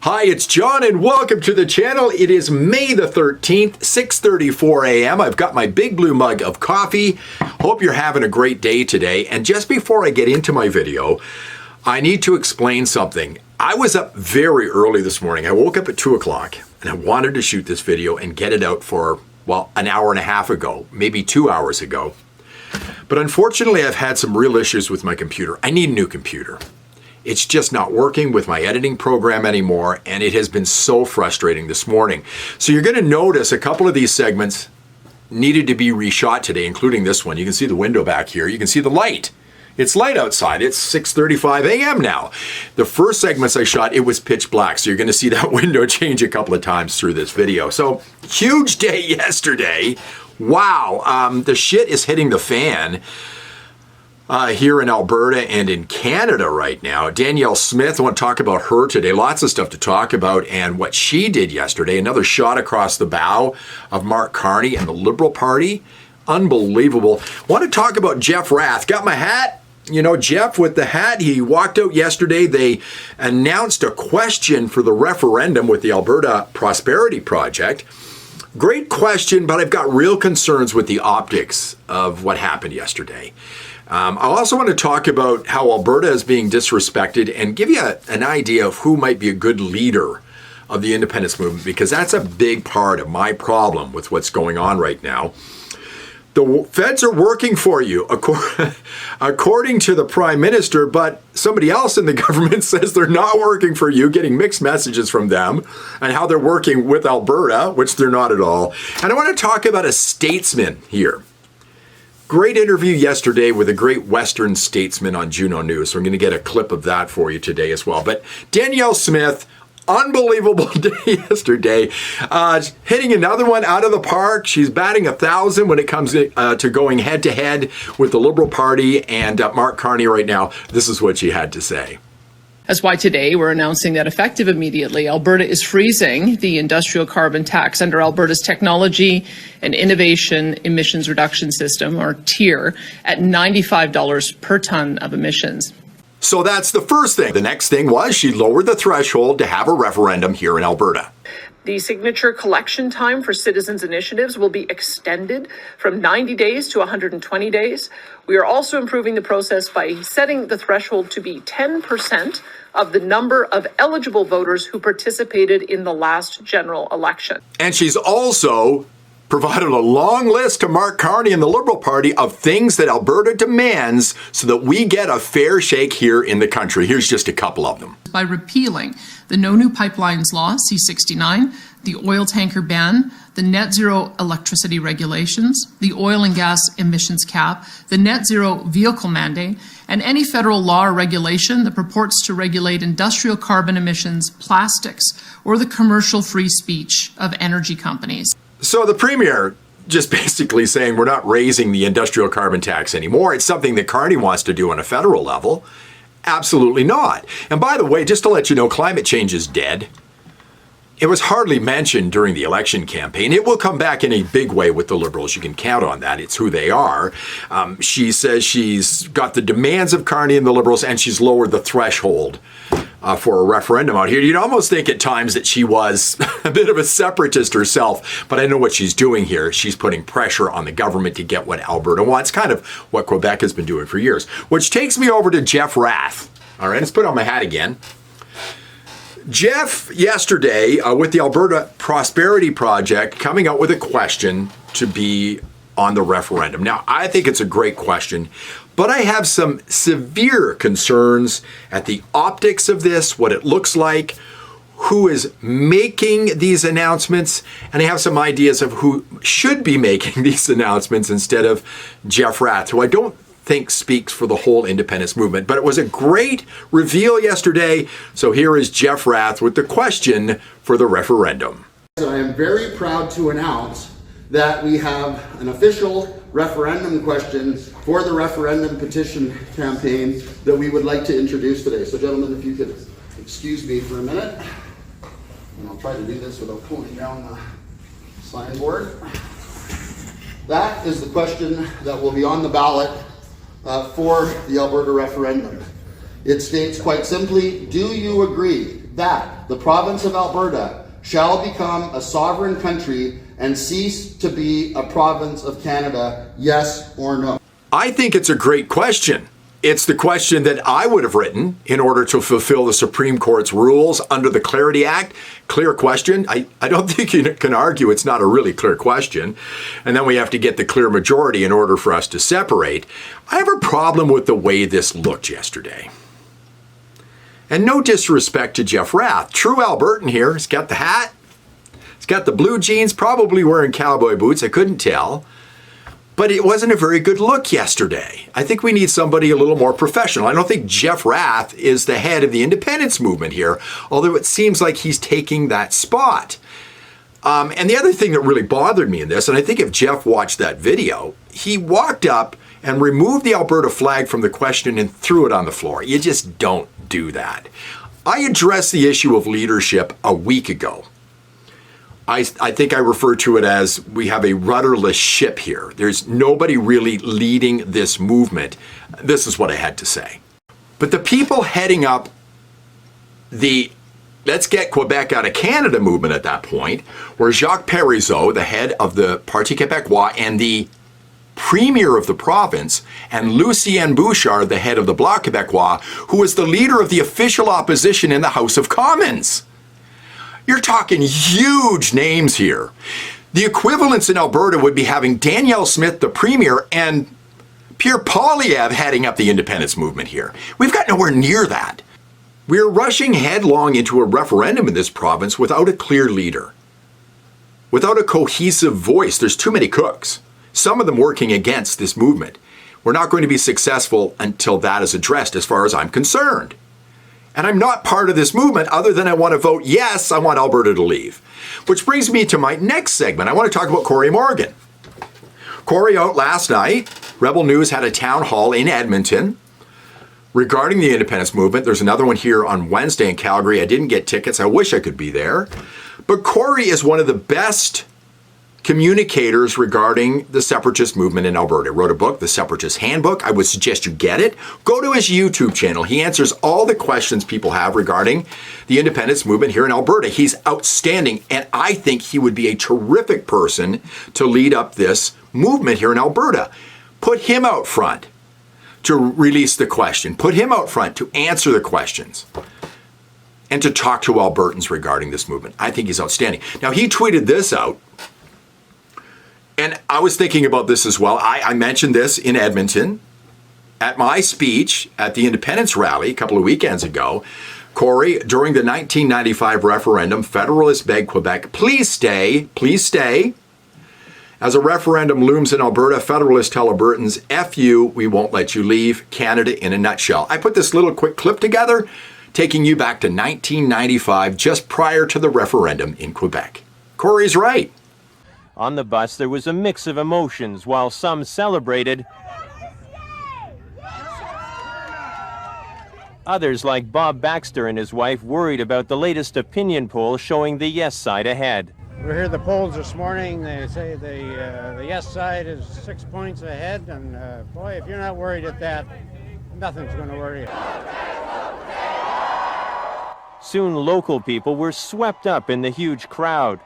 Hi, it's John and welcome to the channel. It is May the 13th, 6:34 a.m. I've got my big blue mug of coffee. Hope you're having a great day today. And just before I get into my video, I need to explain something. I was up very early this morning. I woke up at 2 o'clock and I wanted to shoot this video and get it out for, well, an hour and a half ago, maybe 2 hours ago. But unfortunately, I've had some real issues with my computer. I need a new computer. It's just not working with my editing program anymore, and it has been so frustrating this morning. So you're going to notice a couple of these segments needed to be reshot today, including this one. You can see the window back here. You can see the light. It's light outside. It's 6:35 a.m. now. The first segments I shot, it was pitch black. So you're going to see that window change a couple of times through this video. So huge day yesterday. Wow. The shit is hitting the fan. Here in Alberta and in Canada right now. Danielle Smith, I want to talk about her today. Lots of stuff to talk about and what she did yesterday. Another shot across the bow of Mark Carney and the Liberal Party. Unbelievable. Want to talk about Jeff Rath. Got my hat. You know, Jeff with the hat, he walked out yesterday. They announced a question for the referendum with the Alberta Prosperity Project. Great question, but I've got real concerns with the optics of what happened yesterday. I also want to talk about how Alberta is being disrespected and give you an idea of who might be a good leader of the independence movement, because that's a big part of my problem with what's going on right now. The feds are working for you, according to the Prime Minister, but somebody else in the government says they're not working for you, getting mixed messages from them and how they're working with Alberta, which they're not at all. And I want to talk about a statesman here. Great interview yesterday with a great Western statesman on Juno News. So I'm going to get a clip of that for you today as well. But Danielle Smith, unbelievable day yesterday. Hitting another one out of the park. She's batting 1,000 when it comes to going head to head with the Liberal Party and Mark Carney right now. This is what she had to say. That's why today we're announcing that effective immediately, Alberta is freezing the industrial carbon tax under Alberta's Technology and Innovation Emissions Reduction System, or TIER, at $95 per ton of emissions. So that's the first thing. The next thing was she lowered the threshold to have a referendum here in Alberta. The signature collection time for citizens' initiatives will be extended from 90 days to 120 days. We are also improving the process by setting the threshold to be 10% of the number of eligible voters who participated in the last general election. And she's also provided a long list to Mark Carney and the Liberal Party of things that Alberta demands so that we get a fair shake here in the country. Here's just a couple of them. By repealing the No New Pipelines Law, C-69, the oil tanker ban, the net zero electricity regulations, the oil and gas emissions cap, the net zero vehicle mandate, and any federal law or regulation that purports to regulate industrial carbon emissions, plastics, or the commercial free speech of energy companies. So the Premier just basically saying we're not raising the industrial carbon tax anymore. It's something that Carney wants to do on a federal level. Absolutely not. And by the way, just to let you know, climate change is dead. It was hardly mentioned during the election campaign. It will come back in a big way with the Liberals. You can count on that. It's who they are. She says she's got the demands of Carney and the Liberals, and she's lowered the threshold for a referendum out here. You'd almost think at times that she was a bit of a separatist herself, but I know what she's doing here. She's putting pressure on the government to get what Alberta wants, kind of what Quebec has been doing for years. Which takes me over to Jeff Rath. All right, let's put on my hat again. Jeff, yesterday, with the Alberta Prosperity Project, coming out with a question to be on the referendum. Now, I think it's a great question, but I have some severe concerns at the optics of this, what it looks like, who is making these announcements, and I have some ideas of who should be making these announcements instead of Jeff Rath, who I don't think speaks for the whole independence movement. But it was a great reveal yesterday. So here is Jeff Rath with the question for the referendum. I am very proud to announce that we have an official referendum question for the referendum petition campaign that we would like to introduce today. So gentlemen, if you could excuse me for a minute, and I'll try to do this without pulling down the signboard. That is the question that will be on the ballot for the Alberta referendum. It states quite simply, do you agree that the province of Alberta shall become a sovereign country and cease to be a province of Canada, yes or no? I think it's a great question. It's the question that I would have written in order to fulfill the Supreme Court's rules under the Clarity Act. Clear question. I don't think you can argue it's not a really clear question. And then we have to get the clear majority in order for us to separate. I have a problem with the way this looked yesterday. And no disrespect to Jeff Rath. True Albertan here. He's got the hat. He's got the blue jeans, probably wearing cowboy boots. I couldn't tell. But it wasn't a very good look yesterday. I think we need somebody a little more professional. I don't think Jeff Rath is the head of the independence movement here, although it seems like he's taking that spot. And the other thing that really bothered me in this, and I think if Jeff watched that video, he walked up and removed the Alberta flag from the question and threw it on the floor. You just don't do that. I addressed the issue of leadership a week ago. I think I refer to it as we have a rudderless ship here. There's nobody really leading this movement. This is what I had to say. But the people heading up the Let's Get Quebec Out of Canada movement at that point were Jacques Parizeau, the head of the Parti Québécois and the premier of the province, and Lucien Bouchard, the head of the Bloc Québécois, who was the leader of the official opposition in the House of Commons. You're talking huge names here. The equivalents in Alberta would be having Danielle Smith, the premier, and Pierre Poilievre heading up the independence movement here. We've got nowhere near that. We're rushing headlong into a referendum in this province without a clear leader, without a cohesive voice. There's too many cooks, some of them working against this movement. We're not going to be successful until that is addressed, as far as I'm concerned. And I'm not part of this movement other than I want to vote yes, I want Alberta to leave. Which brings me to my next segment. I want to talk about Cory Morgan. Cory out last night. Rebel News had a town hall in Edmonton regarding the independence movement. There's another one here on Wednesday in Calgary. I didn't get tickets. I wish I could be there. But Cory is one of the best communicators regarding the separatist movement in Alberta. He wrote a book, The Separatist Handbook. I would suggest you get it. Go to his YouTube channel. He answers all the questions people have regarding the independence movement here in Alberta. He's outstanding, and I think he would be a terrific person to lead up this movement here in Alberta. Put him out front to release the question. Put him out front to answer the questions and to talk to Albertans regarding this movement. I think he's outstanding. Now, he tweeted this out. And I was thinking about this as well. I mentioned this in Edmonton at my speech at the independence rally a couple of weekends ago. Cory, during the 1995 referendum, Federalists begged Quebec, please stay, please stay. As a referendum looms in Alberta, Federalists tell Albertans, F you, we won't let you leave. Canada in a nutshell. I put this little quick clip together, taking you back to 1995, just prior to the referendum in Quebec. Cory's right. On the bus, there was a mix of emotions. While some celebrated, others, like Bob Baxter and his wife, worried about the latest opinion poll showing the yes side ahead. We heard the polls this morning. They say the yes side is 6 points ahead, and boy, if you're not worried at that, nothing's going to worry you. Soon, local people were swept up in the huge crowd.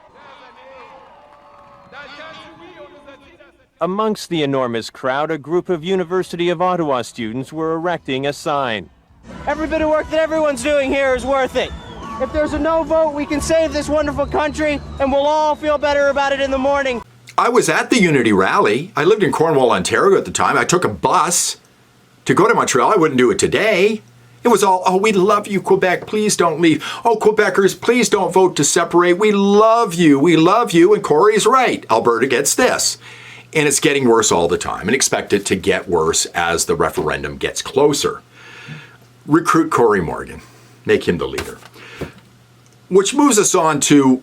Amongst the enormous crowd, a group of University of Ottawa students were erecting a sign. Every bit of work that everyone's doing here is worth it. If there's a no vote, we can save this wonderful country, and we'll all feel better about it in the morning. I was at the Unity rally. I lived in Cornwall, Ontario at the time. I took a bus to go to Montreal. I wouldn't do it today. It was all, oh, we love you, Quebec. Please don't leave. Oh, Quebecers, please don't vote to separate. We love you. We love you. And Cory's right. Alberta gets this. And it's getting worse all the time, and expect it to get worse as the referendum gets closer. Recruit Cory Morgan. Make him the leader. Which moves us on to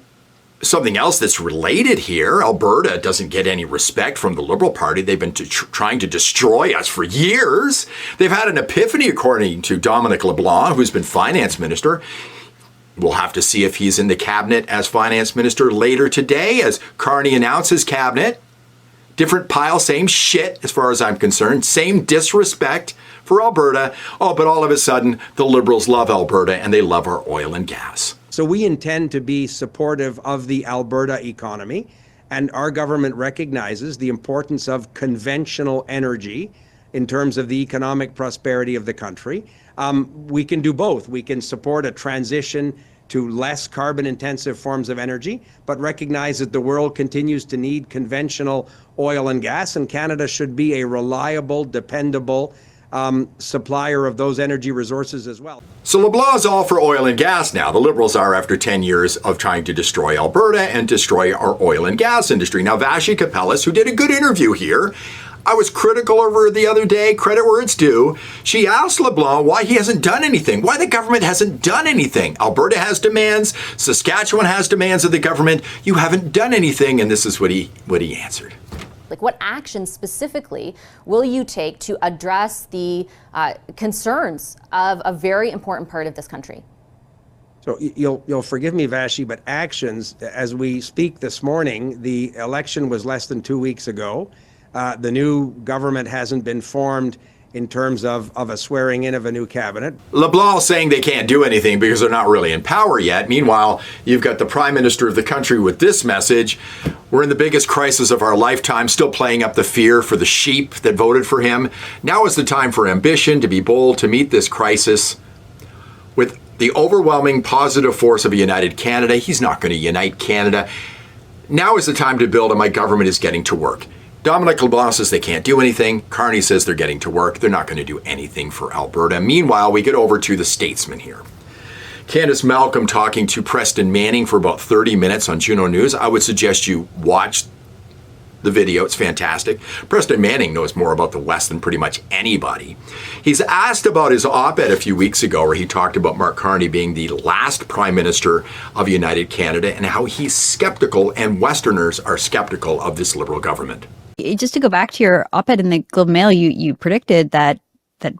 something else that's related here. Alberta doesn't get any respect from the Liberal Party. They've been trying to destroy us for years. They've had an epiphany, according to Dominic LeBlanc, who's been finance minister. We'll have to see if he's in the cabinet as finance minister later today, as Carney announces cabinet. Different pile, same shit as far as I'm concerned. Same disrespect for for Alberta. Oh, but all of a sudden, the Liberals love Alberta and they love our oil and gas. So we intend to be supportive of the Alberta economy, and our government recognizes the importance of conventional energy in terms of the economic prosperity of the country. We can do both. We can support a transition to less carbon-intensive forms of energy, but recognize that the world continues to need conventional oil and gas, and Canada should be a reliable, dependable supplier of those energy resources as well. So LeBlanc is all for oil and gas now. The Liberals are after 10 years of trying to destroy Alberta and destroy our oil and gas industry. Now, Vashi Kapelis, who did a good interview here, I was critical of her the other day, credit where it's due. She asked LeBlanc why he hasn't done anything, why the government hasn't done anything. Alberta has demands, Saskatchewan has demands of the government. You haven't done anything, and this is what he answered. Like, what action specifically will you take to address the concerns of a very important part of this country? So you'll forgive me, Vashi, but actions, as we speak this morning, the election was less than 2 weeks ago. The new government hasn't been formed in terms of a swearing in of a new cabinet. LeBlanc saying they can't do anything because they're not really in power yet. Meanwhile, you've got the Prime Minister of the country with this message. We're in the biggest crisis of our lifetime, still playing up the fear for the sheep that voted for him. Now is the time for ambition, to be bold, to meet this crisis. With the overwhelming positive force of a united Canada, he's not going to unite Canada. Now is the time to build, and my government is getting to work. Dominic LeBlanc says they can't do anything. Carney says they're getting to work. They're not going to do anything for Alberta. Meanwhile, we get over to the statesman here. Candace Malcolm talking to Preston Manning for about 30 minutes on Juno News. I would suggest you watch the video. It's fantastic. Preston Manning knows more about the West than pretty much anybody. He's asked about his op-ed a few weeks ago where he talked about Mark Carney being the last Prime Minister of United Canada and how he's skeptical, and Westerners are skeptical of this Liberal government. Just to go back to your op-ed in the Globe and Mail, you predicted that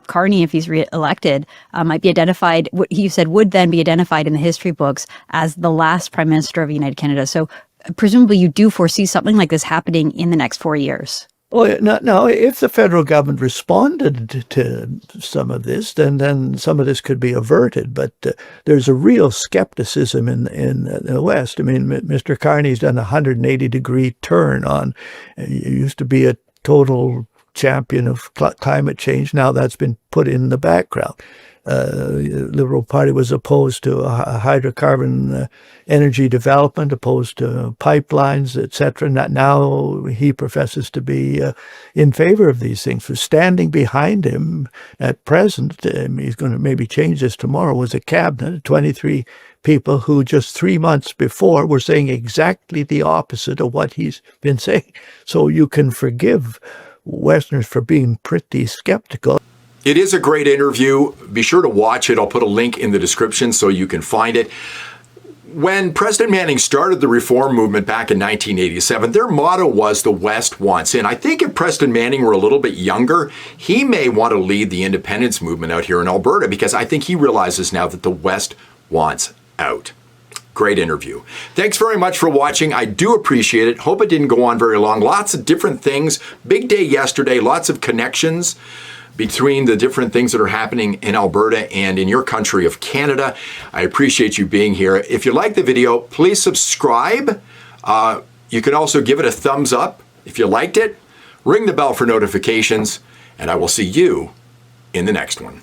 Carney, if he's re-elected, might be identified, what you said would then be identified in the history books as the last Prime Minister of United Canada. So presumably you do foresee something like this happening in the next 4 years. Well, no, if the federal government responded to some of this, then some of this could be averted. But there's a real skepticism in the West. I mean, Mr. Carney's done a 180-degree turn on. He used to be a total champion of climate change. Now that's been put in the background. The Liberal Party was opposed to hydrocarbon energy development, opposed to pipelines, etc. Now he professes to be in favor of these things. For standing behind him at present, he's going to maybe change this tomorrow, was a cabinet, 23 people who just 3 months before were saying exactly the opposite of what he's been saying. So you can forgive Westerners for being pretty skeptical. It is a great interview. Be sure to watch it. I'll put a link in the description so you can find it. When Preston Manning started the reform movement back in 1987, their motto was "The West wants in." I think if Preston Manning were a little bit younger, he may want to lead the independence movement out here in Alberta, because I think he realizes now that the West wants out. Great interview. Thanks very much for watching. I do appreciate it. Hope it didn't go on very long. Lots of different things. Big day yesterday. Lots of connections between the different things that are happening in Alberta and in your country of Canada. I appreciate you being here. If you like the video, please subscribe. You can also give it a thumbs up if you liked it. Ring the bell for notifications, and I will see you in the next one.